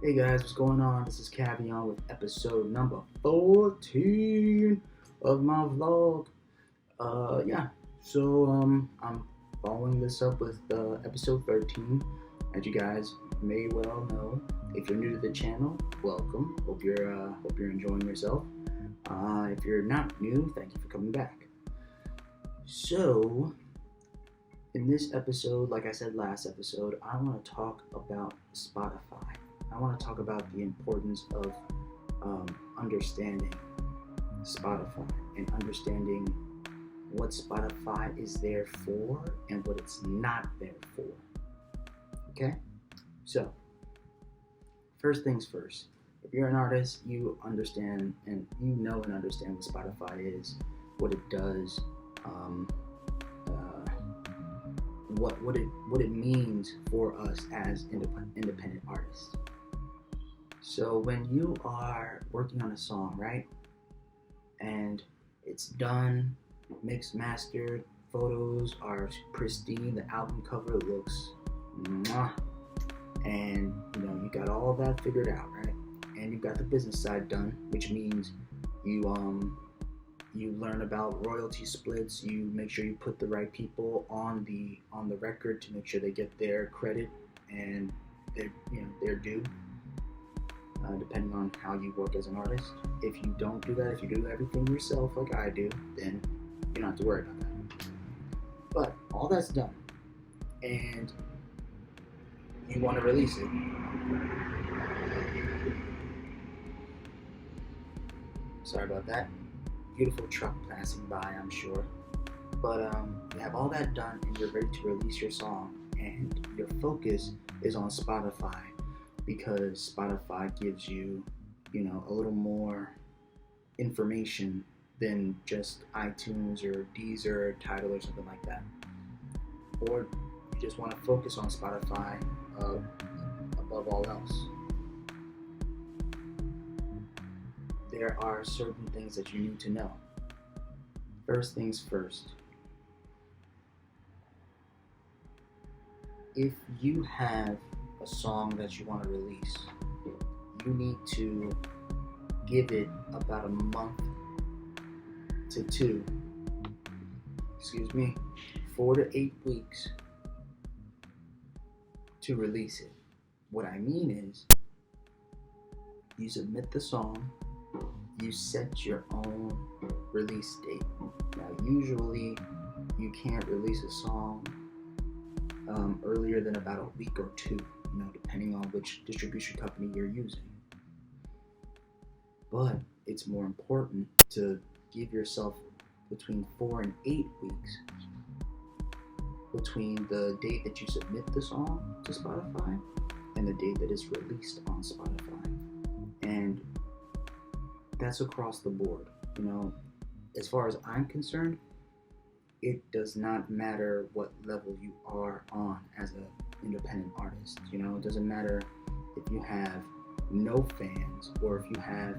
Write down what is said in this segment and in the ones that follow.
Hey guys, what's going on? This is Cavion with episode number 14 of my vlog. Yeah, I'm following this up with episode 13. As you guys may well know, if you're new to the channel, welcome. Hope you're enjoying yourself. If you're not new, thank you for coming back. So, in this episode, like I said last episode, I want to talk about Spotify. I want to talk about the importance of understanding Spotify and understanding what Spotify is there for and what it's not there for. Okay? So, first things first. If you're an artist, you understand and you know and understand what Spotify is, what it does, uh, what it means for us as independent artists. So when you are working on a song, right, and it's done, mixed, mastered, photos are pristine, the album cover looks mwah, and you got all that figured out, right? And you've got the business side done, which means you learn about royalty splits, you make sure you put the right people on the record to make sure they get their credit and their due. Depending on how you work as an artist. If you don't do that, if you do everything yourself like I do, then you don't have to worry about that. But all that's done, and you want to release it. Sorry about that. Beautiful truck passing by, I'm sure. But you have all that done, and you're ready to release your song, and your focus is on Spotify because Spotify gives you, a little more information than just iTunes or Deezer or Tidal or something like that. Or you just want to focus on Spotify above all else. There are certain things that you need to know. First things first. If you have a song that you want to release, you need to give it about a month to 4 to 8 weeks to release it. What I mean is, you submit the song, you set your own release date. Now, usually you can't release a song earlier than about a week or two, depending on which distribution company you're using. But it's more important to give yourself between 4 and 8 weeks between the date that you submit the song to Spotify and the date that it's released on Spotify. And that's across the board. As far as I'm concerned, it does not matter what level you are on as an independent artist. It doesn't matter if you have no fans or if you have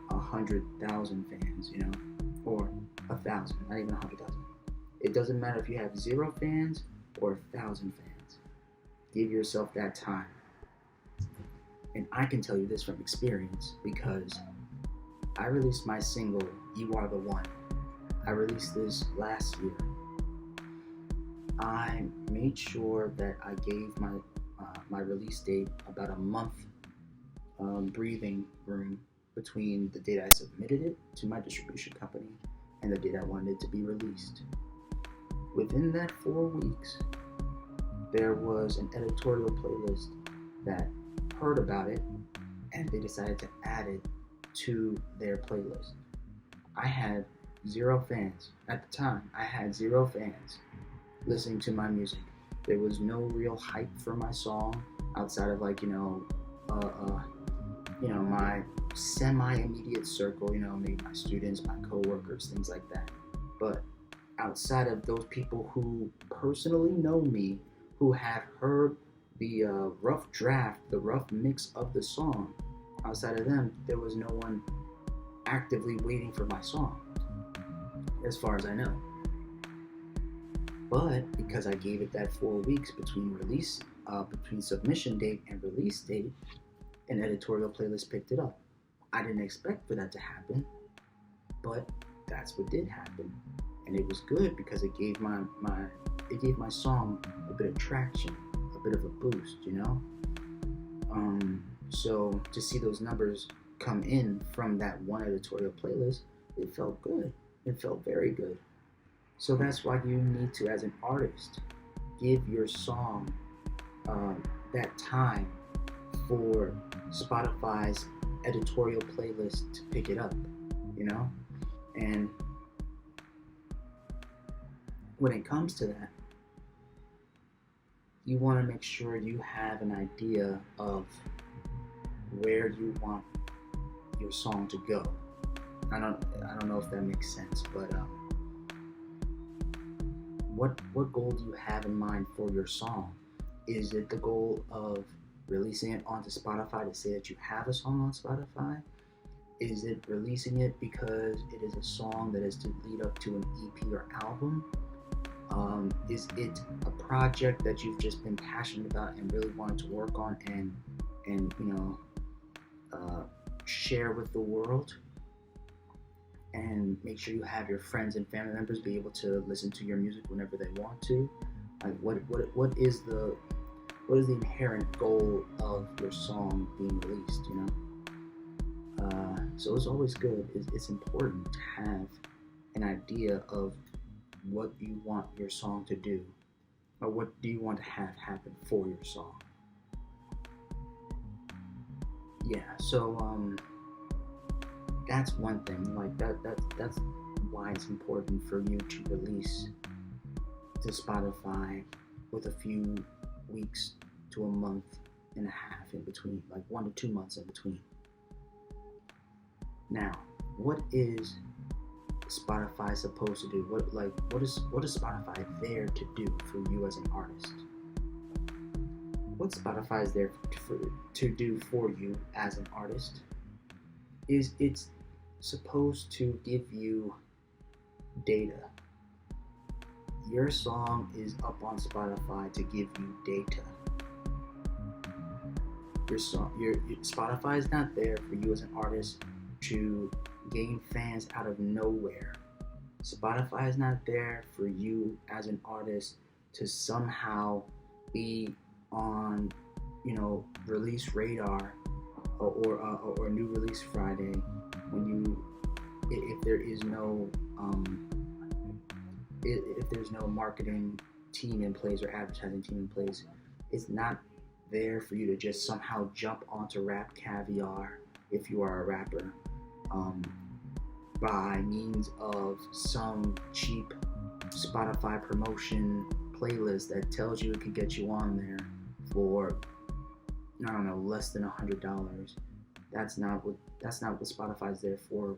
100,000 fans, or 1,000, not even 100,000. It doesn't matter if you have 0 fans or 1,000 fans. Give yourself that time. And I can tell you this from experience because I released my single, You Are the One. I released this last year. I made sure that I gave my release date about a month breathing room between the date I submitted it to my distribution company and the date I wanted it to be released. Within that 4 weeks, there was an editorial playlist that heard about it and they decided to add it to their playlist. I had 0 fans. At the time, I had 0 fans listening to my music. There was no real hype for my song outside of my semi-immediate circle, maybe my students, my co-workers, things like that. But outside of those people who personally know me, who have heard the rough draft, the rough mix of the song, outside of them, there was no one actively waiting for my song, as far as I know. But because I gave it that 4 weeks between submission date and release date, an editorial playlist picked it up. I didn't expect for that to happen, but that's what did happen, and it was good because it gave my song a bit of traction, a bit of a boost, you know. So to see those numbers come in from that one editorial playlist, it felt good. It felt very good. So that's why you need to, as an artist, give your song that time for Spotify's editorial playlist to pick it up, you know? And when it comes to that, you want to make sure you have an idea of where you want your song to go. I don't know if that makes sense, but what goal do you have in mind for your song? Is it the goal of releasing it onto Spotify to say that you have a song on Spotify? Is it releasing it because it is a song that is to lead up to an EP or album? Is it a project that you've just been passionate about and really wanted to work on and share with the world, and make sure you have your friends and family members be able to listen to your music whenever they want to? Like what is the inherent goal of your song being released, you know? So it's always good. It's important to have an idea of what you want your song to do, or what do you want to have happen for your song. Yeah, so that's one thing. Like that's why it's important for you to release to Spotify with a few weeks to a month and a half in between, like 1 to 2 months in between. Now, what is Spotify supposed to do? What is Spotify there to do for you as an artist? What Spotify is there to do for you as an artist is it's supposed to give you data. Your song is up on Spotify to give you data. Your Spotify is not there for you as an artist to gain fans out of nowhere. Spotify is not there for you as an artist to somehow be on, release radar or new release Friday if there's no marketing team in place or advertising team in place. It's not there for you to just somehow jump onto Rap Caviar if you are a rapper by means of some cheap Spotify promotion playlist that tells you it could get you on there for, I don't know, less than $100. That's not what Spotify's there for,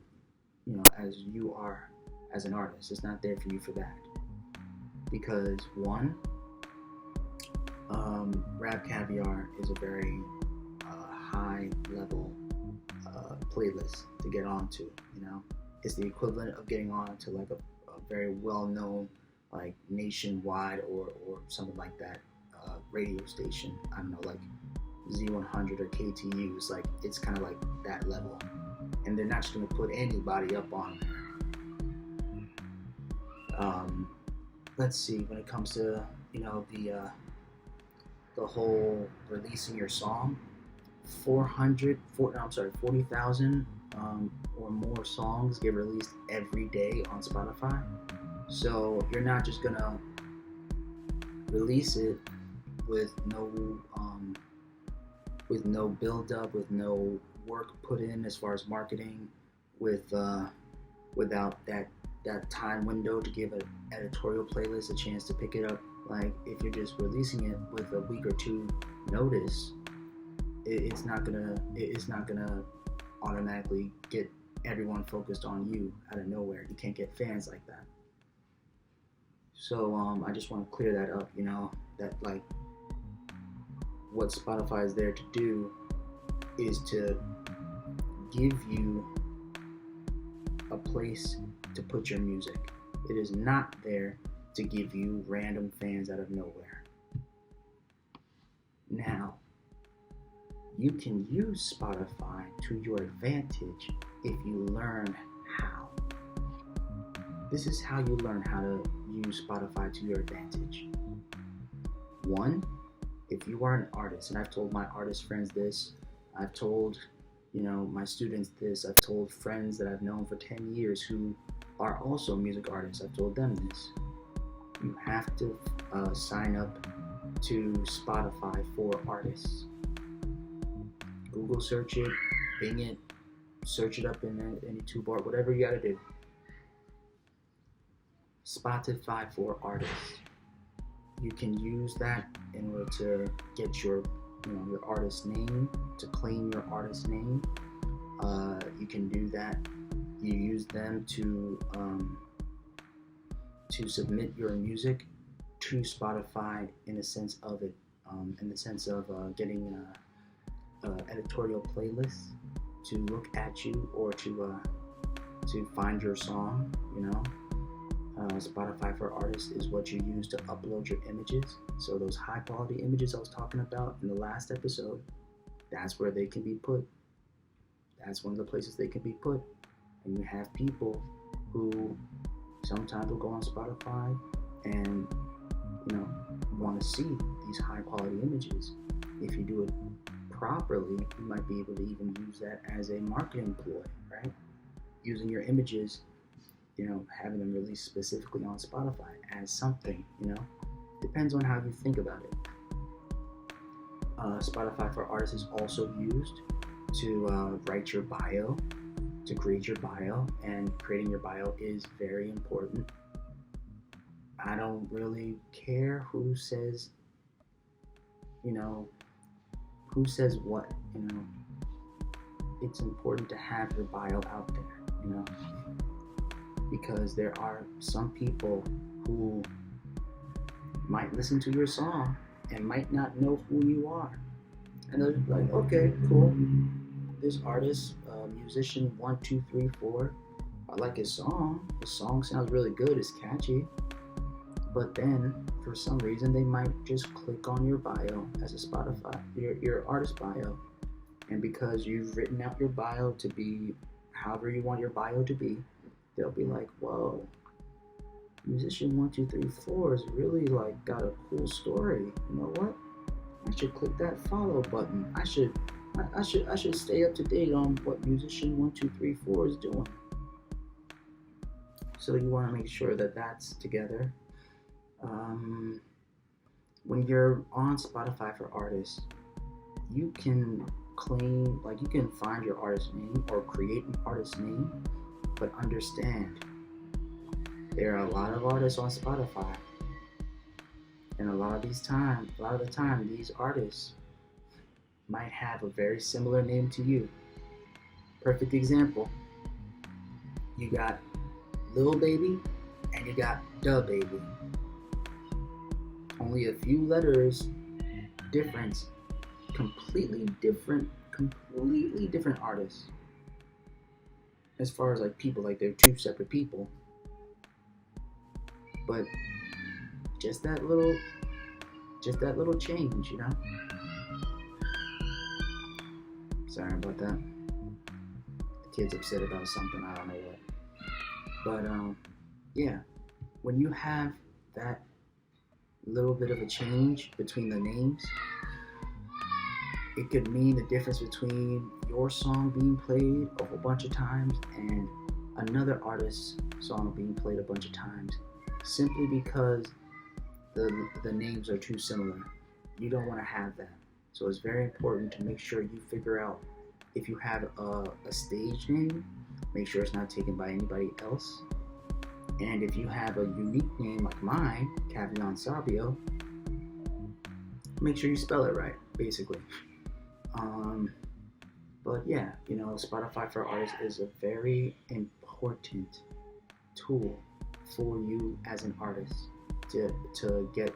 as you are as an artist. It's not there for you for that. Because one, Rap Caviar is a very high level playlist to get onto, It's the equivalent of getting onto like a very well known, like nationwide or something like that radio station. I don't know, like Z100 or KTUs. Like it's kind of like that level, and they're not just going to put anybody up on there. Let's see, when it comes to the whole releasing your song, 40,000 or more songs get released every day on Spotify. So you're not just gonna release it with no build up, with no work put in as far as marketing, without that time window to give an editorial playlist a chance to pick it up. Like if you're just releasing it with a week or two notice, it's not gonna automatically get everyone focused on you out of nowhere. You can't get fans like that. So I just want to clear that up, that like what Spotify is there to do is to give you a place to put your music. It is not there to give you random fans out of nowhere. Now, You can use Spotify to your advantage if you learn how. This is how you learn how to use Spotify to your advantage. One, if you are an artist, and I've told my artist friends this, I've told my students this, I've told friends that I've known for 10 years who are also music artists, I've told them this. You have to sign up to Spotify for artists. Google search it, Bing it, search it up in any toolbar, whatever you gotta do. Spotify for artists. You can use that in order to get your artist name, to claim your artist name. You can do that. You use them to submit your music to Spotify in the sense of getting editorial playlists to look at you or to find your song. Spotify for Artists is what you use to upload your images. So those high quality images I was talking about in the last episode, that's where they can be put. That's one of the places they can be put. And you have people who sometimes will go on Spotify and want to see these high quality images. If you do it properly, you might be able to even use that as a marketing ploy, right? Using your images, having them released specifically on Spotify as something, depends on how you think about it. Spotify for Artists is also used to write your bio, to create your bio, and creating your bio is very important. I don't really care who says what, it's important to have your bio out there, because there are some people who might listen to your song and might not know who you are. And they're like, okay, cool. This artist, musician 1, 2, 3, 4, I like his song. His song sounds really good, it's catchy. But then, for some reason, they might just click on your bio as a Spotify, your artist bio. And because you've written out your bio to be however you want your bio to be, they'll be like, whoa, musician 1, 2, 3, 4 is really got a cool story. You know what? I should click that follow button. I should stay up to date on what musician 1, 2, 3, 4 is doing. So you want to make sure that that's together. When you're on Spotify for Artists, you can claim, you can find your artist name or create an artist name, but understand there are a lot of artists on Spotify, and a lot of the time these artists might have a very similar name to you. Perfect example, you got Lil Baby and you got Da Baby. Only a few letters difference, completely different artists. As far as people, they're two separate people. But just that little change, Sorry about that. The kid's upset about something, I don't know what. But yeah, when you have that little bit of a change between the names, it could mean the difference between your song being played a whole bunch of times and another artist's song being played a bunch of times, simply because the names are too similar. You don't want to have that. So it's very important to make sure you figure out, if you have a stage name, make sure it's not taken by anybody else. And if you have a unique name like mine, Cavion Sabio, make sure you spell it right, basically. But yeah, Spotify for Artists is a very important tool for you as an artist to get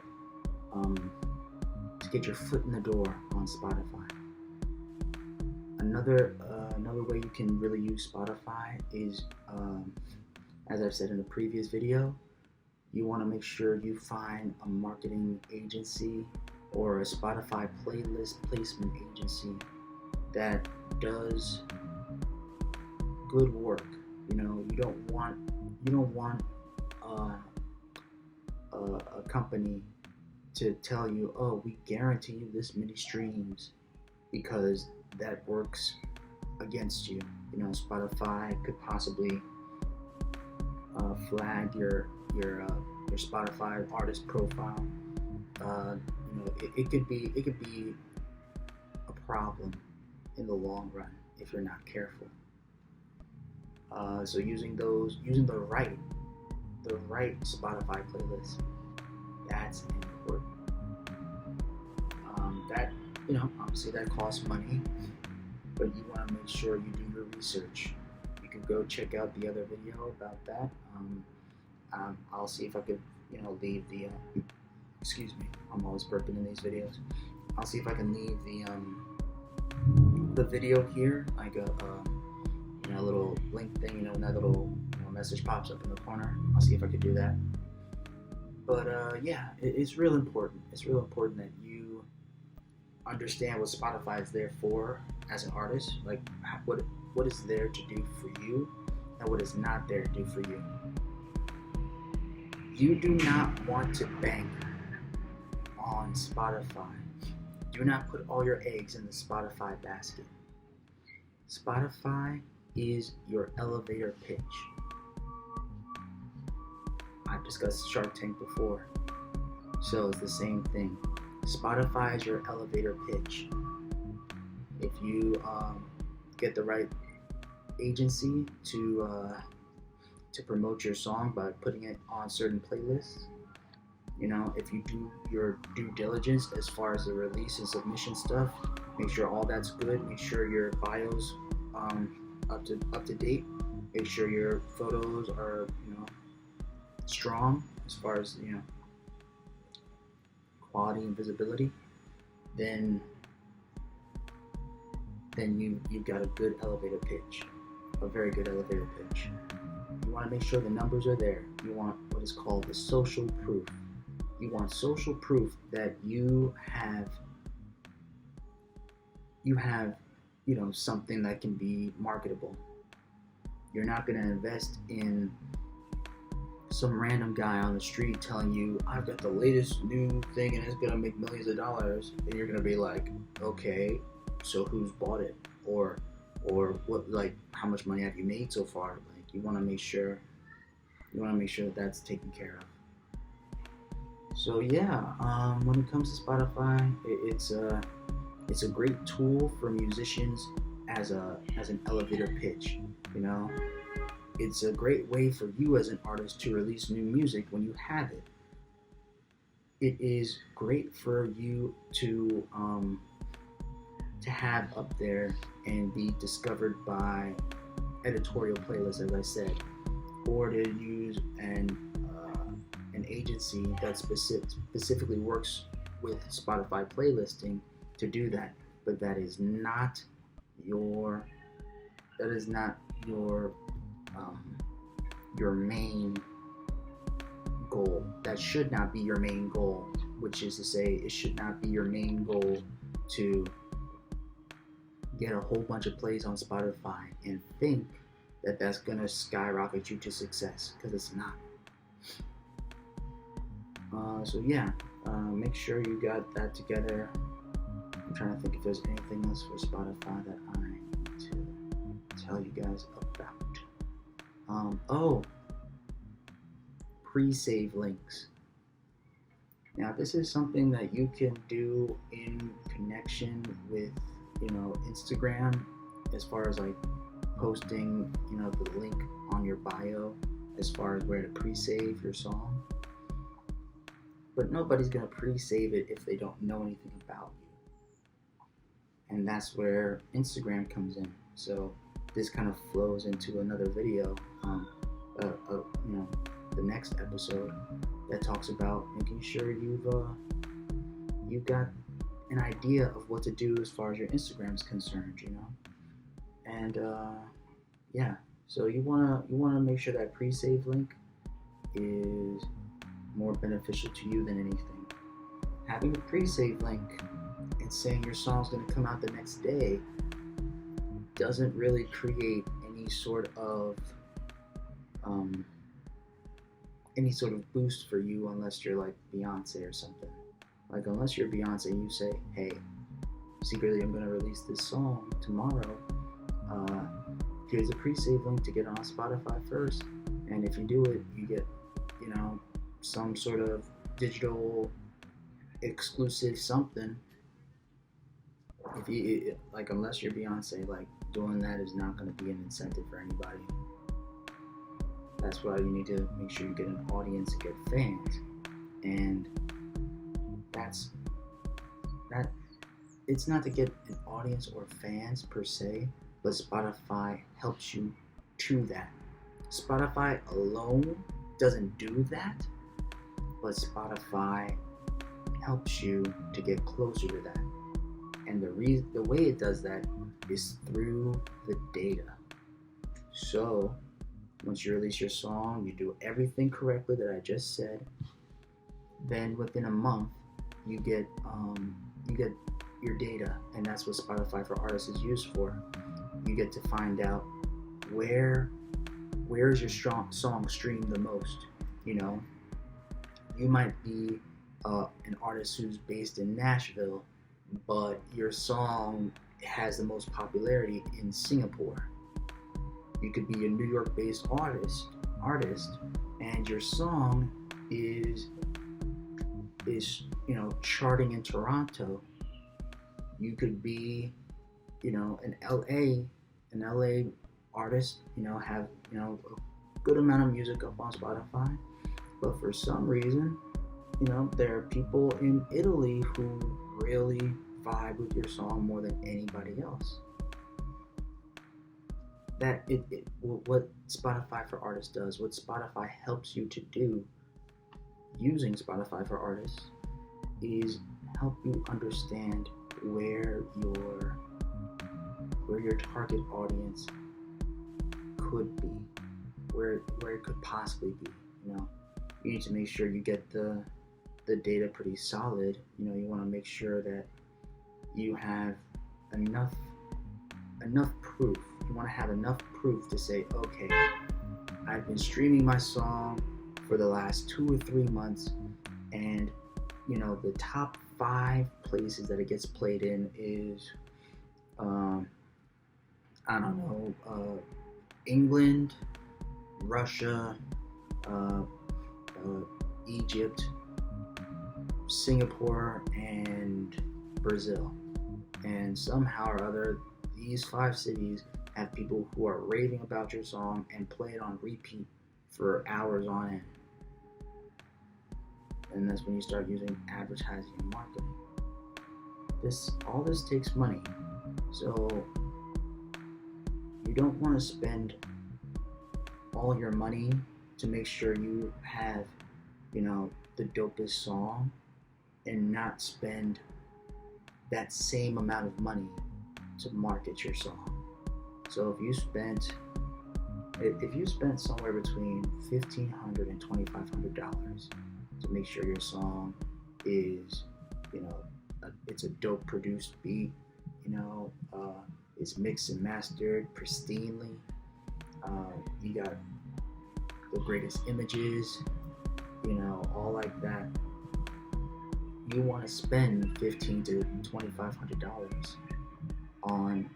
your foot in the door on Spotify. Another way you can really use Spotify is, as I've said in the previous video, you want to make sure you find a marketing agency or a Spotify playlist placement agency that does good work. You know, you don't want uh, a company to tell you, oh, we guarantee you this many streams, because that works against you. You know, Spotify could possibly flag your Spotify artist profile. You know, it could be a problem in the long run if you're not careful. So using the right Spotify playlist, that's important. That, you know, obviously that costs money, but you want to make sure you do your research. You can go check out the other video about that. I'll see if I could, you know, leave the. Excuse me, I'm always burping in these videos. I'll see if I can leave the video here, like a you know, little link thing, you know, when that little, you know, message pops up in the corner. I'll see if I could do that. But yeah, it's real important. It's real important that you understand what Spotify is there for as an artist, like what is there to do for you and what is not there to do for you. You do not want to bank on Spotify. Do not put all your eggs in the Spotify basket. Spotify is your elevator pitch. I've discussed Shark Tank before, so it's the same thing. Spotify is your elevator pitch. If you get the right agency to promote your song by putting it on certain playlists, you know, if you do your due diligence as far as the release and submission stuff, make sure all that's good. Make sure your bio's up to date. Make sure your photos are, you know, strong as far as, you know, quality and visibility. Then you've got a good elevator pitch, a very good elevator pitch. You want to make sure the numbers are there. You want what is called the social proof. You want social proof that you have, you know, something that can be marketable. You're not going to invest in some random guy on the street telling you, I've got the latest new thing and it's going to make millions of dollars. And you're going to be like, okay, so who's bought it? Or what, like, how much money have you made so far? Like, you want to make sure that that's taken care of. So yeah, when it comes to Spotify, it's a great tool for musicians as an elevator pitch. You know, it's a great way for you as an artist to release new music when you have it. It is great for you to have up there and be discovered by editorial playlists, as I said, or to use an agency that specifically works with Spotify playlisting to do that. But that is not your main goal. That should not be your main goal, which is to say, it should not be your main goal to get a whole bunch of plays on Spotify and think that that's gonna skyrocket you to success, because it's not. So yeah, make sure you got that together. I'm trying to think if there's anything else for Spotify that I need to tell you guys about. Pre-save links. Now, this is something that you can do in connection with, you know, Instagram, as far as like posting, you know, the link on your bio as far as where to pre-save your song. But nobody's gonna pre-save it if they don't know anything about you. And that's where Instagram comes in. So this kind of flows into another video, you know, the next episode that talks about making sure you've got an idea of what to do as far as your Instagram is concerned, you know. And yeah, so you wanna make sure that pre-save link is more beneficial to you than anything. Having a pre-save link and saying your song's gonna come out the next day doesn't really create any sort of um, boost for you unless you're like Beyonce or something. Like unless you're Beyonce, you say, hey, secretly I'm gonna release this song tomorrow. Here's a pre-save link to get on Spotify first, and if you do it, you get, some sort of digital exclusive something. If you like, unless you're Beyonce, like doing that is not going to be an incentive for anybody. That's why you need to make sure you get an audience and get fans, and that's that. It's not to get an audience or fans per se, but Spotify helps you to that. Spotify alone doesn't do that, but Spotify helps you to get closer to that. And the way it does that is through the data. So once you release your song, you do everything correctly that I just said. Then within a month, you get your data, and that's what Spotify for Artists is used for. You get to find out where is your song streamed the most. You might be an artist who's based in Nashville, but your song has the most popularity in Singapore. You could be a New York-based artist, and your song is charting in Toronto. You could be, an LA artist, have a good amount of music up on Spotify, but for some reason, there are people in Italy who really vibe with your song more than anybody else. What Spotify for Artists does, what Spotify helps you to do using Spotify for Artists, is help you understand where your target audience could be, where it could possibly be. You need to make sure you get the data pretty solid. You want to make sure that you have enough proof. You want to have enough proof to say, okay, I've been streaming my song for the last 2 or 3 months, and the top 5 places that it gets played in is England, Russia, Egypt, Singapore, and Brazil. And somehow or other, these 5 cities have people who are raving about your song and play it on repeat for hours on end. And that's when you start using advertising and marketing. All this takes money. So you don't want to spend all your money to make sure you have, the dopest song, and not spend that same amount of money to market your song. So if you spent somewhere between $1,500 and $2,500 to make sure your song is, it's a dope produced beat, it's mixed and mastered pristinely, you got the greatest images, all like that. You want to spend $1,500 to $2,500 on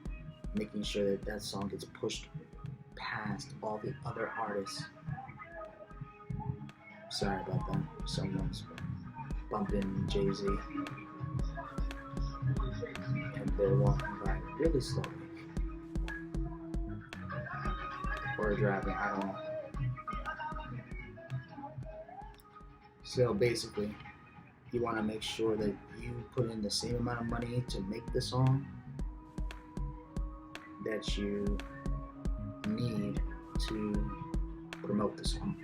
making sure that song gets pushed past all the other artists. Sorry about that. Someone's bumping Jay-Z, and they're walking by really slowly, or driving, I don't know. So basically, you want to make sure that you put in the same amount of money to make the song that you need to promote the song.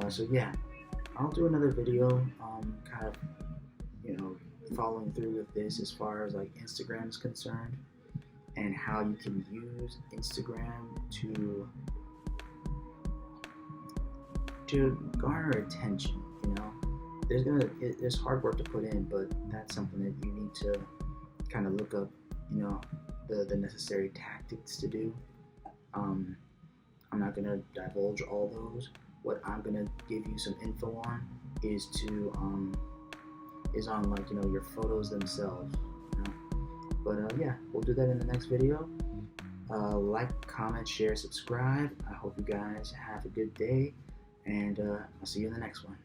So yeah, I'll do another video, kind of, following through with this as far as like Instagram is concerned, and how you can use Instagram to garner attention. There's hard work to put in, but that's something that you need to kind of look up, the necessary tactics to do. I'm not gonna divulge all those. What I'm gonna give you some info on is on like your photos themselves. But yeah, we'll do that in the next video. Like, comment, share, subscribe. I hope you guys have a good day, and I'll see you in the next one.